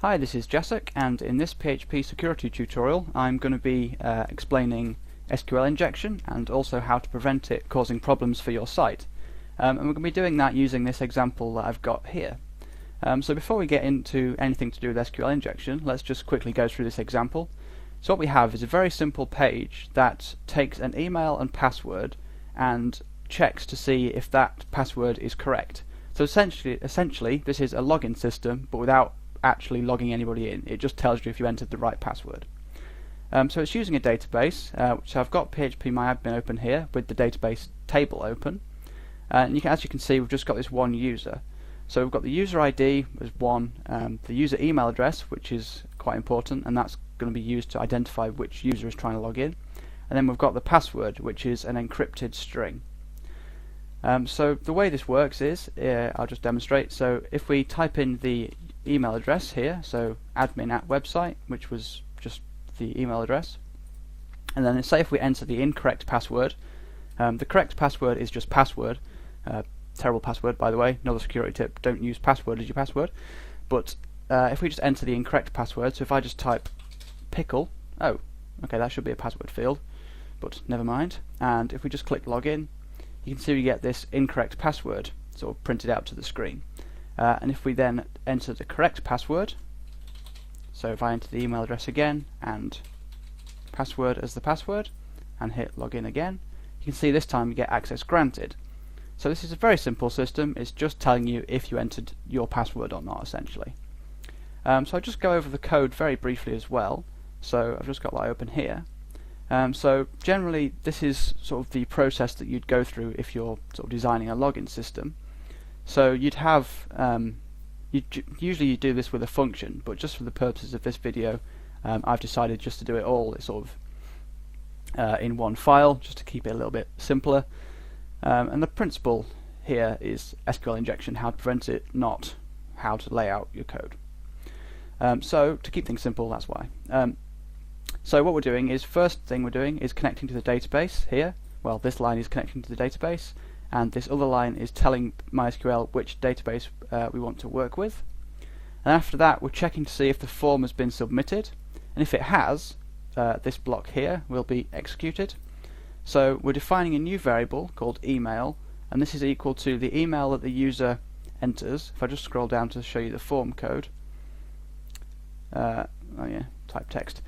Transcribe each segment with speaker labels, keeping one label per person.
Speaker 1: Hi, this is Jacek, and in this PHP security tutorial I'm going to be explaining SQL injection and also how to prevent it causing problems for your site. And we're going to be doing that using this example that I've got here. So before we get into anything to do with SQL injection, let's just quickly go through this example. So what we have is a very simple page that takes an email and password and checks to see if that password is correct. So essentially this is a login system, but without actually logging anybody in. It just tells you if you entered the right password. So it's using a database, which I've got phpMyAdmin open here with the database table open. And as you can see, we've just got this one user. So we've got the user ID as one, the user email address, which is quite important, and that's going to be used to identify which user is trying to log in. And then we've got the password, which is an encrypted string. So the way this works is, I'll just demonstrate. So if we type in the email address here, so admin@website, which was just the email address, and then say if we enter the incorrect password, the correct password is just password. Terrible password, by the way, another security tip, don't use password as your password. But if we just enter the incorrect password, so if I just type pickle, oh, okay, that should be a password field, but never mind. And if we just click login, you can see we get this incorrect password sort of printed out to the screen. And if we then enter the correct password, so if I enter the email address again and password as the password and hit login again, you can see this time you get access granted. So this is a very simple system. It's just telling you if you entered your password or not, essentially. So I'll just go over the code very briefly as well. So I've just got that open here. So generally this is sort of the process that you'd go through if you're sort of designing a login system. So you'd have, usually you do this with a function, but just for the purposes of this video I've decided just to do it all sort of in one file, just to keep it a little bit simpler. And the principle here is SQL injection, how to prevent it, not how to lay out your code. So to keep things simple, that's why. So what we're doing is, first thing we're doing is connecting to the database here. Well, this line is connecting to the database, and this other line is telling MySQL which database we want to work with. And after that, we're checking to see if the form has been submitted, and if it has, this block here will be executed. So we're defining a new variable called email, and this is equal to the email that the user enters. If I just scroll down to show you the form code, type text,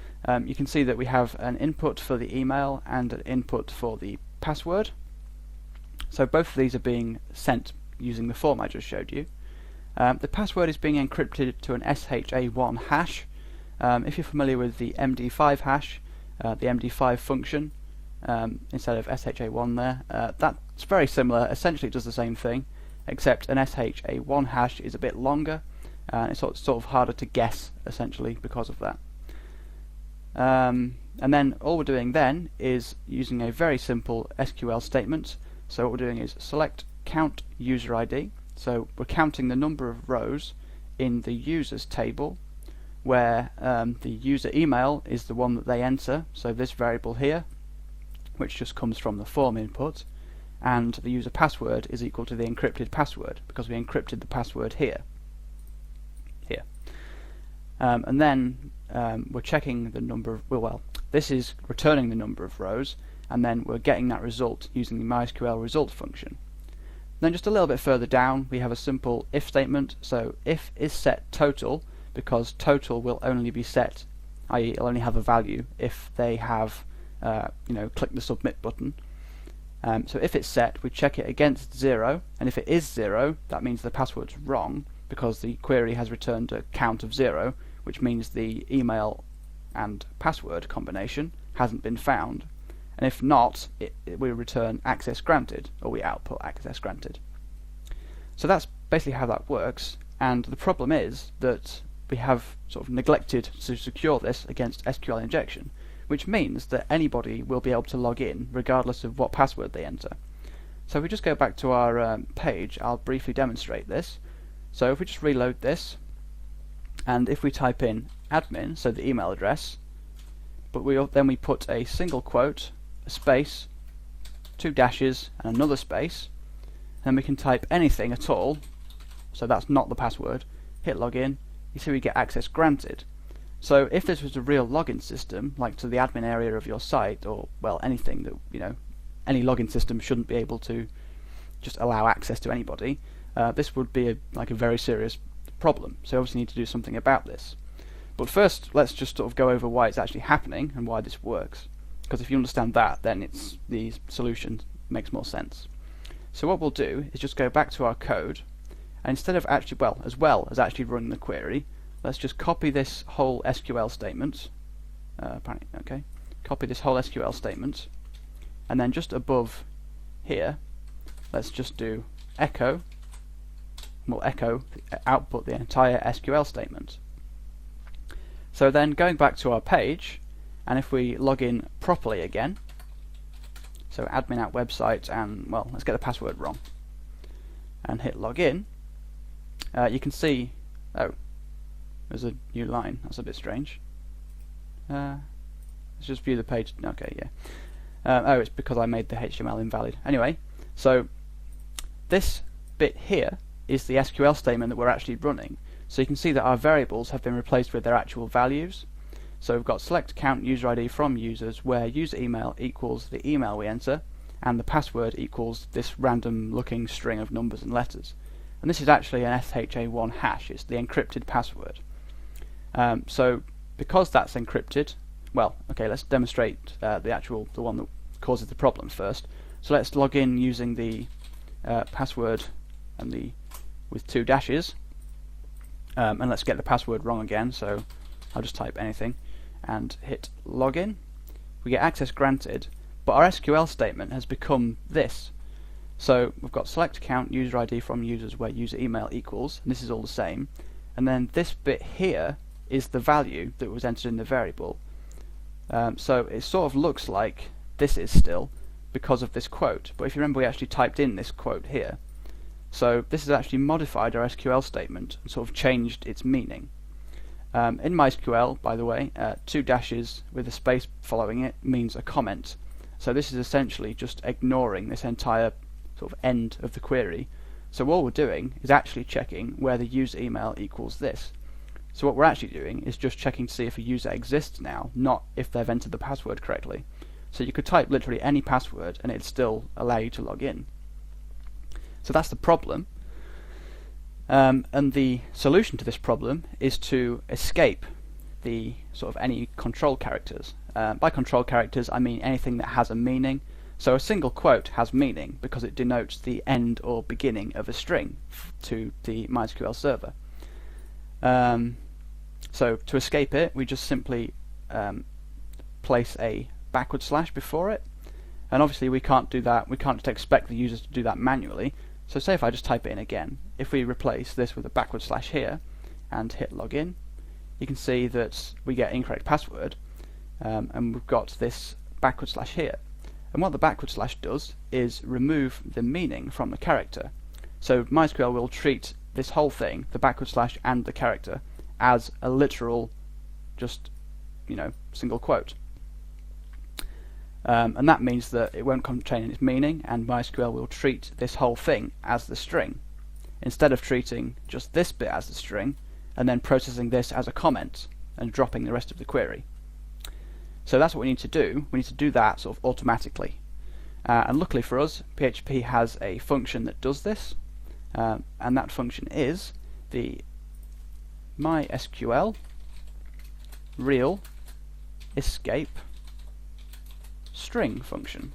Speaker 1: you can see that we have an input for the email and an input for the password. So both of these are being sent using the form I just showed you. The password is being encrypted to an SHA-1 hash. If you're familiar with the MD5 hash, the MD5 function, instead of SHA-1 there, that's very similar. Essentially it does the same thing, except an SHA-1 hash is a bit longer, and it's sort of harder to guess, essentially, because of that. And then all we're doing then is using a very simple SQL statement. So what we're doing is select count user ID. So we're counting the number of rows in the users table where the user email is the one that they enter, so this variable here, which just comes from the form input, and the user password is equal to the encrypted password because we encrypted the password here. And then we're checking the number of, well, this is returning the number of rows, and then we're getting that result using the MySQL result function. Then just a little bit further down we have a simple if statement. So if is set total, because total will only be set, i.e. it'll only have a value if they have click the submit button. So if it's set, we check it against 0, and if it is 0, that means the password's wrong because the query has returned a count of 0, which means the email and password combination hasn't been found. And if not, we return access granted, or we output access granted. So that's basically how that works, and the problem is that we have sort of neglected to secure this against SQL injection, which means that anybody will be able to log in regardless of what password they enter. So if we just go back to our page, I'll briefly demonstrate this. So if we just reload this, and if we type in admin, so the email address, but then we put a single quote, a space, 2 dashes, and another space, then we can type anything at all, so that's not the password, hit login, you see we get access granted. So if this was a real login system, like to the admin area of your site, or well, anything that, you know, any login system shouldn't be able to just allow access to anybody, this would be like a very serious problem. So obviously need to do something about this. But first, let's just sort of go over why it's actually happening and why this works. Because if you understand that, then the solution makes more sense. So what we'll do is just go back to our code, and instead of actually, as well as actually running the query, let's just copy this whole SQL statement. Okay, copy this whole SQL statement, and then just above here, let's just do echo. We'll echo output the entire SQL statement. So then going back to our page, and if we log in properly again, so admin at website, and well, let's get the password wrong, and hit login, you can see, oh, there's a new line. That's a bit strange. Let's just view the page. Okay, yeah. Oh, it's because I made the HTML invalid. Anyway, so this bit here is the SQL statement that we're actually running. So you can see that our variables have been replaced with their actual values. So we've got select count user ID from users, where user email equals the email we enter, and the password equals this random looking string of numbers and letters. And this is actually an SHA-1 hash. It's the encrypted password. So because that's encrypted, well, okay, let's demonstrate the one that causes the problem first. So let's log in using the password and with 2 dashes, and let's get the password wrong again. So I'll just type anything and hit login. We get access granted, but our SQL statement has become this. So we've got select count user ID from users, where user email equals, and this is all the same, and then this bit here is the value that was entered in the variable. So it sort of looks like this is still because of this quote, but if you remember, we actually typed in this quote here. So this has actually modified our SQL statement and sort of changed its meaning. In MySQL, by the way, 2 dashes with a space following it means a comment. So this is essentially just ignoring this entire sort of end of the query. So all we're doing is actually checking where the user email equals this. So what we're actually doing is just checking to see if a user exists now, not if they've entered the password correctly. So you could type literally any password and it'd still allow you to log in. So that's the problem. And the solution to this problem is to escape the sort of any control characters. By control characters, I mean anything that has a meaning. So a single quote has meaning because it denotes the end or beginning of a string to the MySQL server. So to escape it, we just simply place a backward slash before it, and obviously we can't do that. We can't just expect the users to do that manually. So say if I just type it in again, if we replace this with a backward slash here and hit login, you can see that we get incorrect password, and we've got this backward slash here. And what the backward slash does is remove the meaning from the character. So MySQL will treat this whole thing, the backward slash and the character, as a literal, just, single quote. And that means that it won't contain its meaning, and MySQL will treat this whole thing as the string, instead of treating just this bit as the string, and then processing this as a comment, and dropping the rest of the query. So that's what we need to do. We need to do that sort of automatically. And luckily for us, PHP has a function that does this, and that function is the MySQL real escape string function,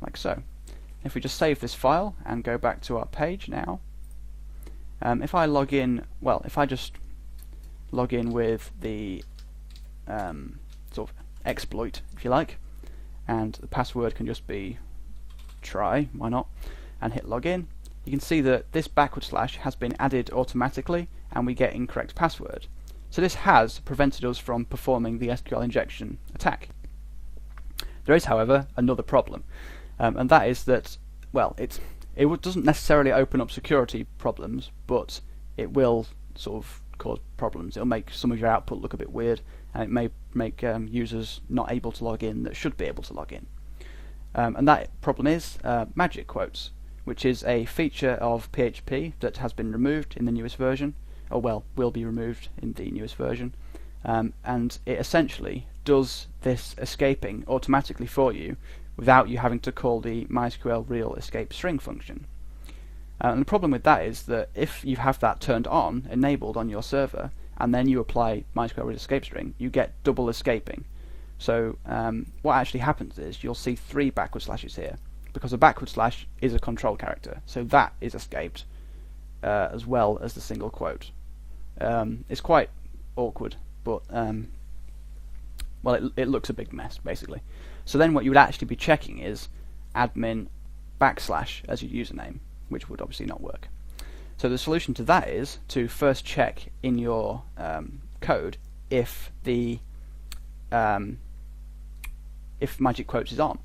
Speaker 1: like so. If we just save this file and go back to our page now, if I log in, if I just log in with the sort of exploit, if you like, and the password can just be try, why not, and hit login, you can see that this backward slash has been added automatically and we get incorrect password. So this has prevented us from performing the SQL injection attack. There is, however, another problem, and that is that, it doesn't necessarily open up security problems, but it will sort of cause problems. It'll make some of your output look a bit weird, and it may make users not able to log in that should be able to log in. And that problem is magic quotes, which is a feature of PHP that has been removed in the newest version. or well, will be removed in the newest version, and it essentially does this escaping automatically for you without you having to call the MySQL real escape string function. And the problem with that is that if you have that turned on, enabled on your server, and then you apply MySQL real escape string, you get double escaping. So what actually happens is you'll see 3 backward slashes here, because a backward slash is a control character, so that is escaped as well as the single quote. It's quite awkward, but well, it looks a big mess basically. So then what you would actually be checking is admin backslash as your username, which would obviously not work. So the solution to that is to first check in your code if the if magic quotes is on,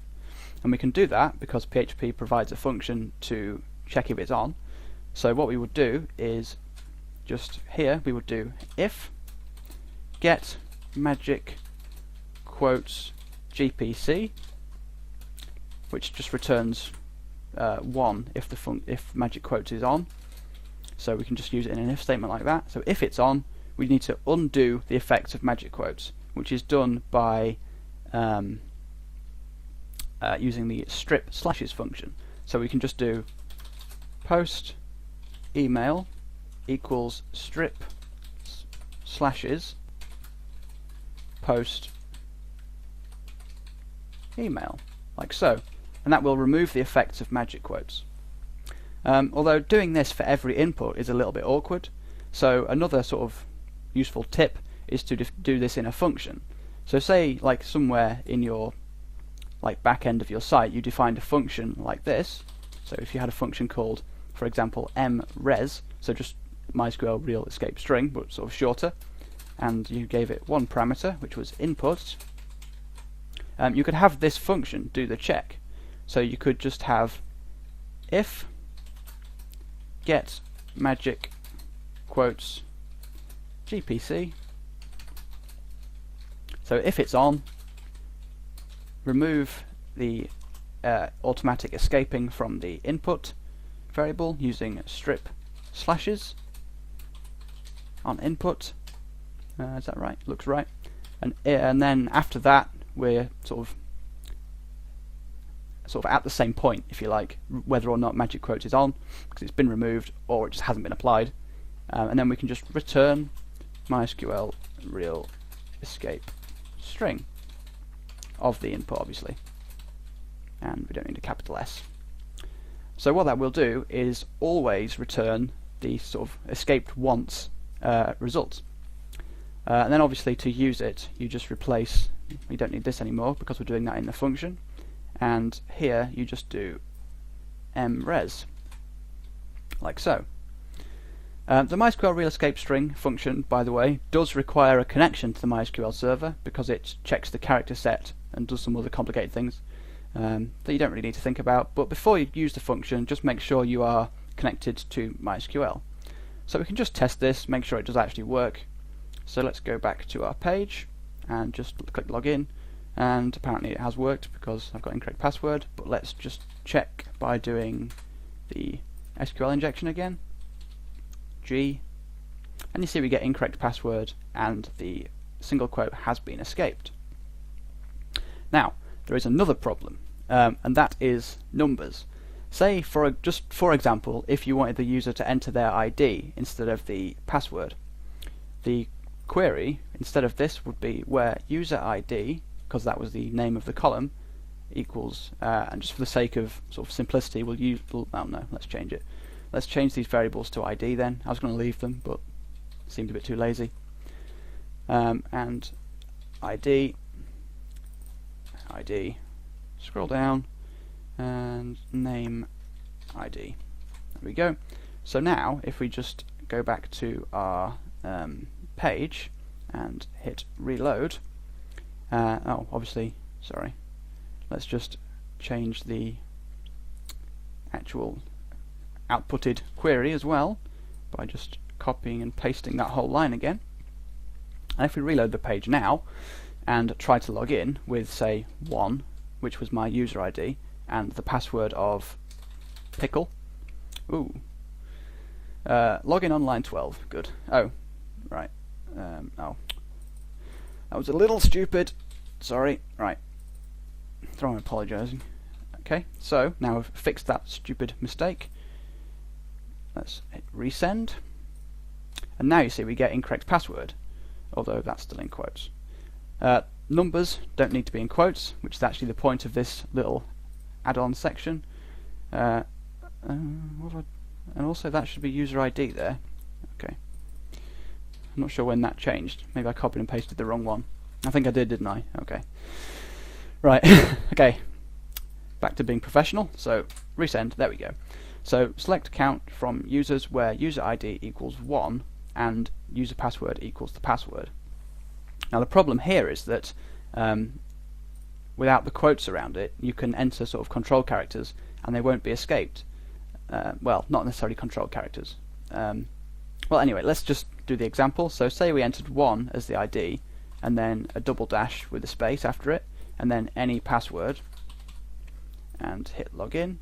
Speaker 1: and we can do that because PHP provides a function to check if it's on. So what we would do is just here we would do if get magic quotes GPC, which just returns 1 if magic quotes is on. So we can just use it in an if statement like that. So if it's on, we need to undo the effects of magic quotes, which is done by using the strip slashes function. So we can just do post email equals strip slashes post email, like so, and that will remove the effects of magic quotes. Although doing this for every input is a little bit awkward, so another sort of useful tip is to do this in a function. So say like somewhere in your back end of your site you defined a function like this. So if you had a function called, for example, mres, so just MySQL real escape string but sort of shorter, and you gave it one parameter which was input, you could have this function do the check. So you could just have if get magic quotes GPC. So if it's on, remove the automatic escaping from the input variable using strip slashes on input. Is that right? Looks right. And then after that we're sort of at the same point, if you like, whether or not magic quotes is on, because it's been removed or it just hasn't been applied, and then we can just return MySQL real escape string of the input, obviously, and we don't need a capital S. So what that will do is always return the sort of escaped once result, and then obviously to use it you just replace, we don't need this anymore because we're doing that in the function, and here you just do mres, like so. The MySQL real escape string function, by the way, does require a connection to the MySQL server because it checks the character set and does some other complicated things that you don't really need to think about. But before you use the function, just make sure you are connected to MySQL. So we can just test this, make sure it does actually work. So let's go back to our page and just click login, and apparently it has worked because I've got incorrect password. But let's just check by doing the SQL injection again. G, and you see we get incorrect password and the single quote has been escaped. Now there is another problem, and that is numbers. Say just for example, if you wanted the user to enter their ID instead of the password, the query instead of this would be where user ID, because that was the name of the column, equals, and just for the sake of sort of simplicity we'll use, oh no, let's change it. Let's change these variables to ID then. I was going to leave them, but it seemed a bit too lazy. And ID, scroll down, and name ID. There we go. So now, if we just go back to our page and hit reload, oh, obviously, sorry. Let's just change the actual outputted query as well by just copying and pasting that whole line again. And if we reload the page now and try to log in with, say, 1, which was my user ID, and the password of pickle, Login on line 12. Good. Oh, right. Oh, that was a little stupid. Sorry. Right. I'm apologising. Okay, so now we've fixed that stupid mistake. Let's hit resend. And now you see we get incorrect password, although that's still in quotes. Numbers don't need to be in quotes, which is actually the point of this little add-on section. And also that should be user ID there. Okay. I'm not sure when that changed. Maybe I copied and pasted the wrong one. I think I did, didn't I? Okay. Right. Okay. Back to being professional. So resend. There we go. So select account from users where user ID equals 1 and user password equals the password. Now the problem here is that without the quotes around it, you can enter sort of control characters and they won't be escaped. Well, not necessarily control characters. Well, anyway, let's just do the example. So say we entered 1 as the ID and then a double dash with a space after it and then any password and hit login.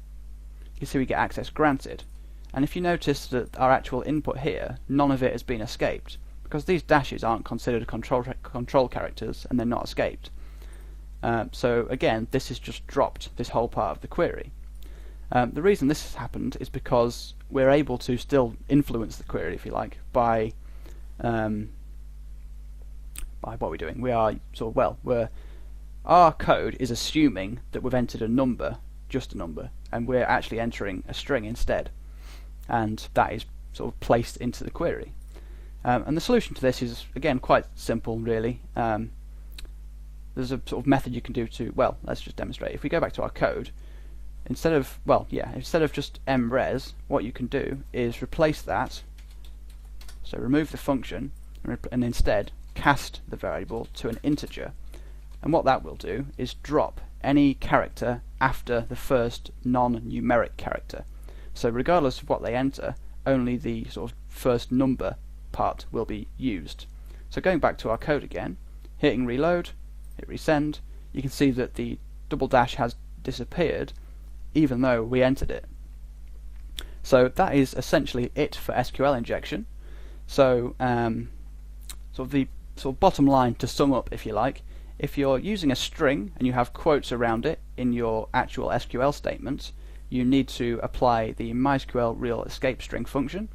Speaker 1: You see we get access granted. And if you notice that our actual input here, none of it has been escaped because these dashes aren't considered control characters and they're not escaped. So again, this has just dropped this whole part of the query. The reason this has happened is because we're able to still influence the query, if you like, by what we're doing. We are sort of, our code is assuming that we've entered a number, just a number, and we're actually entering a string instead, and that is sort of placed into the query. And the solution to this is again quite simple, really. There's a sort of method you can do to, well, let's just demonstrate. If we go back to our code, instead of just mres, what you can do is replace that. So remove the function and instead cast the variable to an integer. And what that will do is drop any character after the first non-numeric character. So regardless of what they enter, only the sort of first number part will be used. So going back to our code again, hitting reload, hit resend, you can see that the double dash has disappeared even though we entered it. So that is essentially it for SQL injection. So the bottom line, to sum up, if you like, if you're using a string and you have quotes around it in your actual SQL statements, you need to apply the MySQL real escape string function.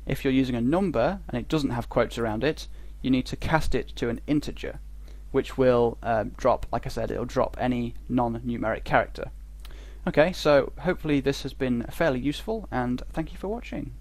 Speaker 1: If you're using a number and it doesn't have quotes around it, you need to cast it to an integer, which will drop, like I said, it'll drop any non-numeric character. Okay, so hopefully this has been fairly useful, and thank you for watching.